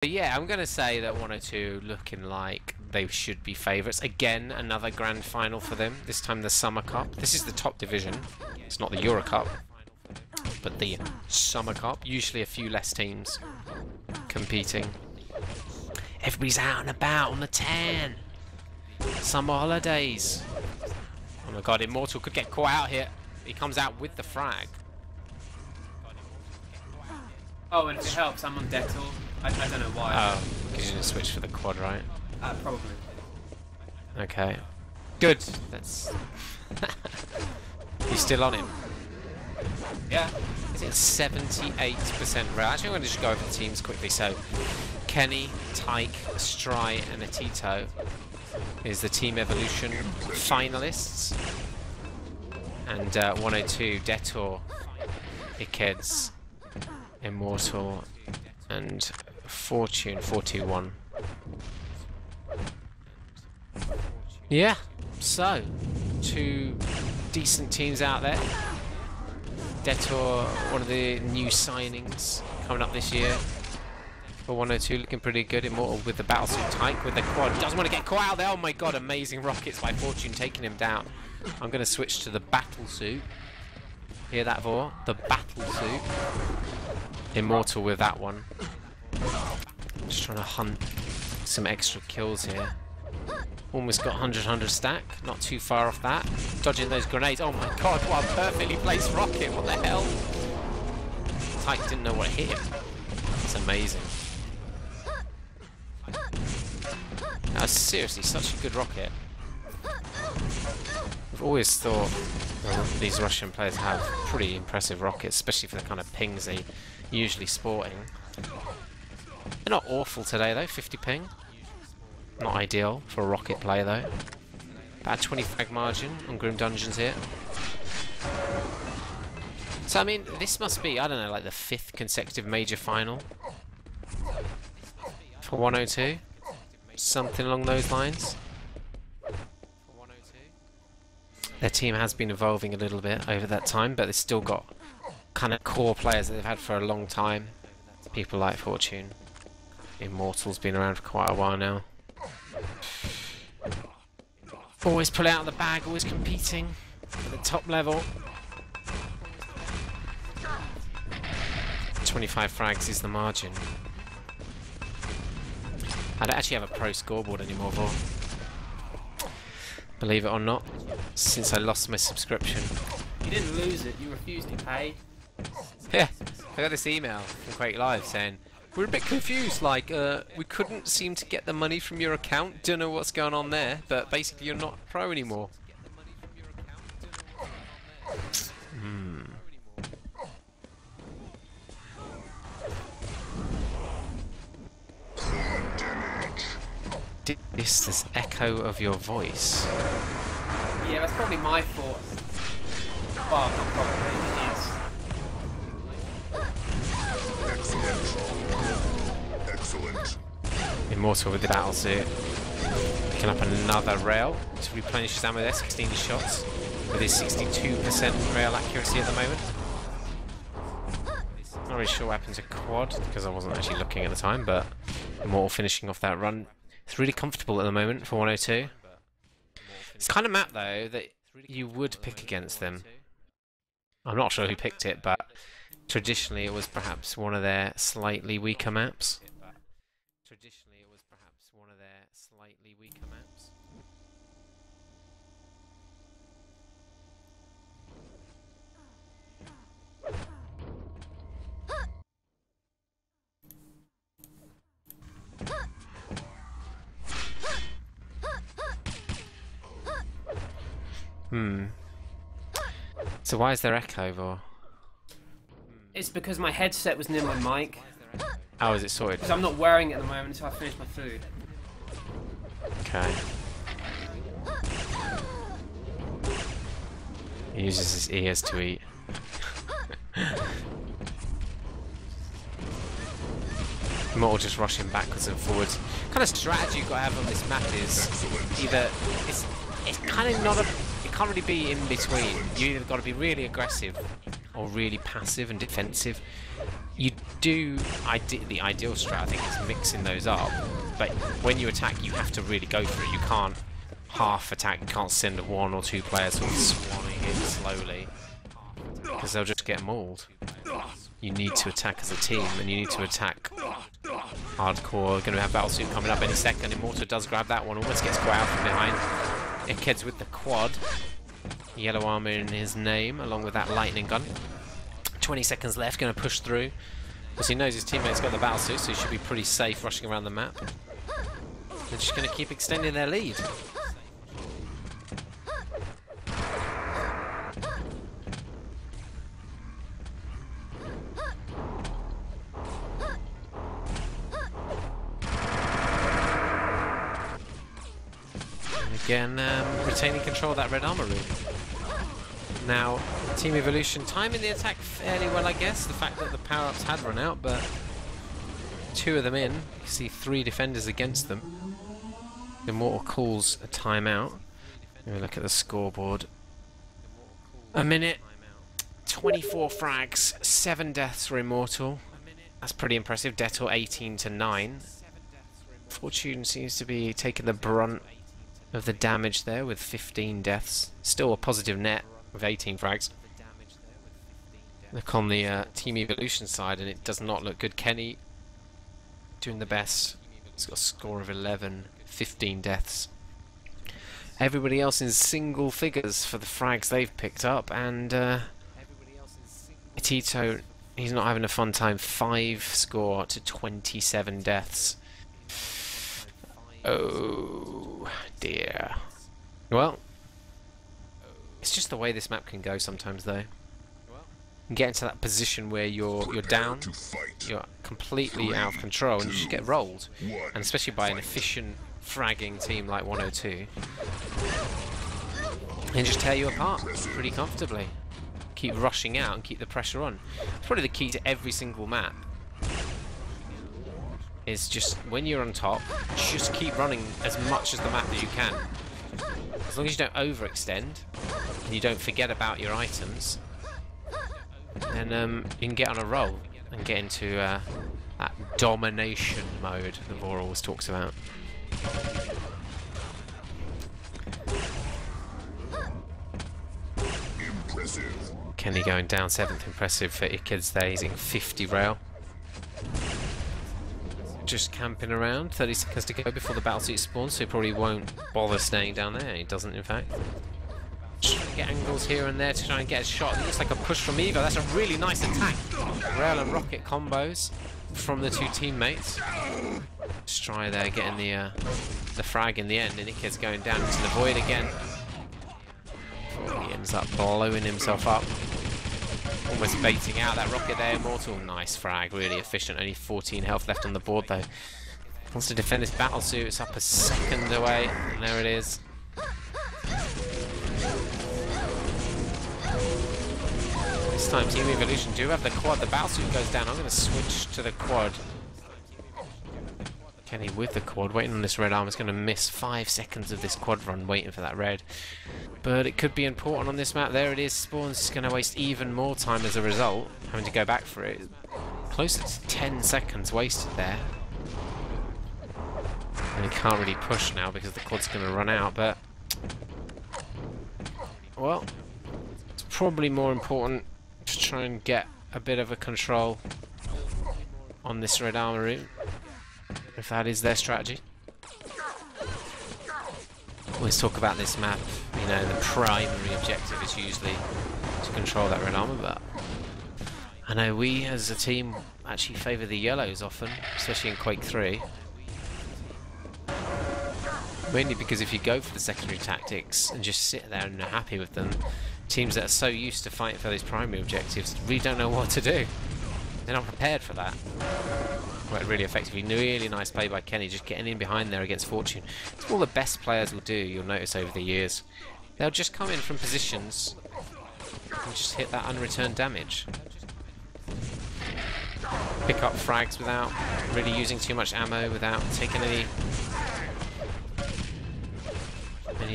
But yeah, I'm going to say that 102 looking like they should be favourites. Again, another grand final for them. This time the Summer Cup. This is the top division. It's not the Euro Cup, but the Summer Cup. Usually a few less teams competing. Everybody's out and about on the tan. Summer holidays. Oh my god, Immortal could get caught out here. He comes out with the frag. Oh, and if it helps, I'm on Dettol. I don't know why. Oh, because you didn't switch for the quad, right? Probably. Okay. Good. That's. You still on him? Yeah. Is it 78% rail? Actually, I'm going to just go over the teams quickly. So, Kenny, Tyke, Stry, and Atito is the Team Evolution finalists. And 102, Detour, Ikeds, Immortal, and Fortune 421. Yeah, so 2 decent teams out there. Detour, one of the new signings coming up this year. For 102, looking pretty good. Immortal with the battlesuit Tyke with the quad. Doesn't want to get caught out there. Oh my god, amazing rockets by Fortune taking him down. I'm going to switch to the battlesuit. Hear that, Vor? The battlesuit. Immortal with that one. Just trying to hunt some extra kills here. Almost got 100 stack. Not too far off that. Dodging those grenades. Oh my god, what a perfectly placed rocket. What the hell? Tyke didn't know what hit him. It's amazing. That was seriously such a good rocket. I've always thought these Russian players have pretty impressive rockets, especially for the kind of pings they usually sporting. They're not awful today though, 50 ping. Not ideal for a rocket play though. About a 20 frag margin on Grim Dungeons here. So I mean, this must be, I don't know, like the 5th consecutive major final for 102. Something along those lines. Their team has been evolving a little bit over that time, but they've still got kind of core players that they've had for a long time. People like Fortune. Immortal's been around for quite a while now. Always pull out of the bag, always competing at the top level. 25 frags is the margin. I don't actually have a pro scoreboard anymore, Vor. Believe it or not, since I lost my subscription. You didn't lose it, you refused to pay. Yeah, I got this email from Quake Live saying, we're a bit confused, like, we couldn't seem to get the money from your account, don't know what's going on there, but basically you're not pro anymore. This echo of your voice. Yeah, that's probably my fault. Well, not probably, it is. Excellent. Immortal with the battlesuit. Picking up another rail to replenish his ammo there, 16 shots with his 62% rail accuracy at the moment. Not really sure what happened to quad because I wasn't actually looking at the time, but Immortal finishing off that run. It's really comfortable at the moment for 102. It's kind of map though that you would pick against them. I'm not sure who picked it, but traditionally it was perhaps one of their slightly weaker maps. So why is there echo, Vor? It's because my headset was near my mic. How is it sorted? Because I'm not wearing it at the moment until I finish my food. Okay. He uses his ears to eat. Immortal just rushing backwards and forwards. Kind of strategy you've got to have on this map is either it's kind of not a, it can't really be in between. You either got to be really aggressive or really passive and defensive. You do, the ideal strat I think is mixing those up, but when you attack you have to really go for it. You can't half attack, you can't send one or two players sort of swanning in slowly, because they'll just get mauled. You need to attack as a team, and you need to attack hardcore. Going to have Battlesuit coming up any second. Immortal does grab that one, almost gets caught out from behind. Ickhead's with the quad. Yellow armor in his name, along with that lightning gun. 20 seconds left, going to push through. Because he knows his teammate's got the battlesuit, so he should be pretty safe rushing around the map. They're just going to keep extending their lead. And again, retaining control of that red armor room. Now, Team Evolution timing the attack fairly well, I guess. The fact that the power-ups had run out, but 2 of them in. You see 3 defenders against them. Immortal calls a timeout. Let me look at the scoreboard. A minute, 24 frags, 7 deaths for Immortal. That's pretty impressive. Detour 18-9. Fortune seems to be taking the brunt of the damage there with 15 deaths. Still a positive net with 18 frags. Look on the Team Evolution side and it does not look good. Kenny doing the best. He's got a score of 11, 15 deaths. Everybody else in single figures for the frags they've picked up, and Tito, he's not having a fun time. 5 score to 27 deaths. Oh dear. Well, it's just the way this map can go sometimes, though. You get into that position where you're down, you're completely out of control, and you just get rolled. And especially by an efficient fragging team like 102, and just tear you apart pretty comfortably. Keep rushing out and keep the pressure on. It's probably the key to every single map. Is just when you're on top, just keep running as much as the map as you can. As long as you don't overextend and you don't forget about your items, then you can get on a roll and get into that domination mode that Vor always talks about. Impressive. Kenny going down 7th, impressive for Ickhead's there. He's in 50 rail. Just camping around, 30 seconds to go before the battlesuit spawns, so he probably won't bother staying down there. He doesn't, in fact. Trying to get angles here and there to try and get a shot. It looks like a push from Evo. That's a really nice attack. Rail and rocket combos from the 2 teammates. Stry there getting the frag in the end, and Ickhead's going down into the void again. He ends up blowing himself up. Almost baiting out that rocket there, Immortal. Nice frag, really efficient. Only 14 health left on the board though. Wants to defend his battlesuit. It's up a second away. And there it is. This time Team Evolution do have the quad. The battlesuit goes down. I'm going to switch to the quad. Kenny with the quad, waiting on this red arm. Is going to miss 5 seconds of this quad run, waiting for that red. But it could be important on this map. There it is. Spawn's going to waste even more time as a result, having to go back for it. Closer to 10 seconds wasted there. And he can't really push now because the quad's going to run out, but... well, it's probably more important to try and get a bit of a control on this red armor route, if that is their strategy. Always talk about this map, you know, the primary objective is usually to control that red armor, but I know we as a team actually favour the yellows often, especially in Quake 3. Mainly because if you go for the secondary tactics and just sit there and are happy with them, teams that are so used to fighting for those primary objectives really don't know what to do. They're not prepared for that. Worked really effectively. Really nice play by Kenny, just getting in behind there against Fortune. It's all the best players will do, you'll notice over the years. They'll just come in from positions and just hit that unreturned damage. Pick up frags without really using too much ammo, without taking any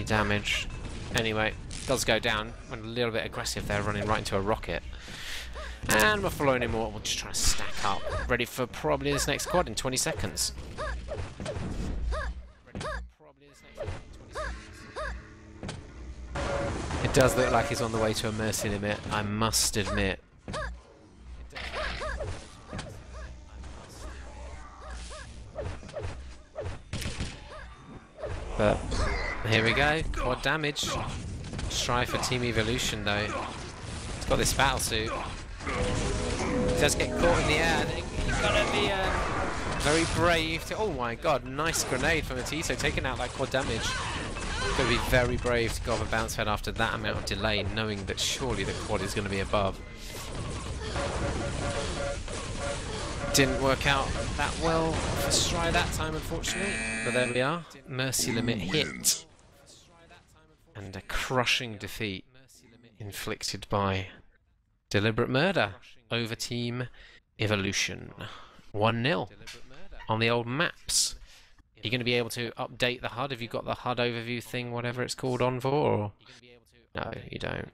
damage. Anyway, does go down. Went a little bit aggressive there, running right into a rocket. And we're following him more. We'll just try to stack up. Ready for probably this next quad in 20 seconds. It does look like he's on the way to a mercy limit, I must admit. But here we go, quad damage. Let's try for team evolution though. He's got this battle suit. He does get caught in the air. I think he's gotta be very brave to. Oh my god, nice grenade from Atito, taking out that quad damage. Gotta be very brave to go off a bounce pad after that amount of delay, knowing that surely the quad is gonna be above. Didn't work out that well for Stry that time, unfortunately. But there we are. Mercy limit hit. And a crushing defeat inflicted by Deliberate Murder over Team Evolution. 1-0 on the old maps. Are you going to be able to update the HUD? Have you got the HUD overview thing, whatever it's called, on for? Or? No, you don't.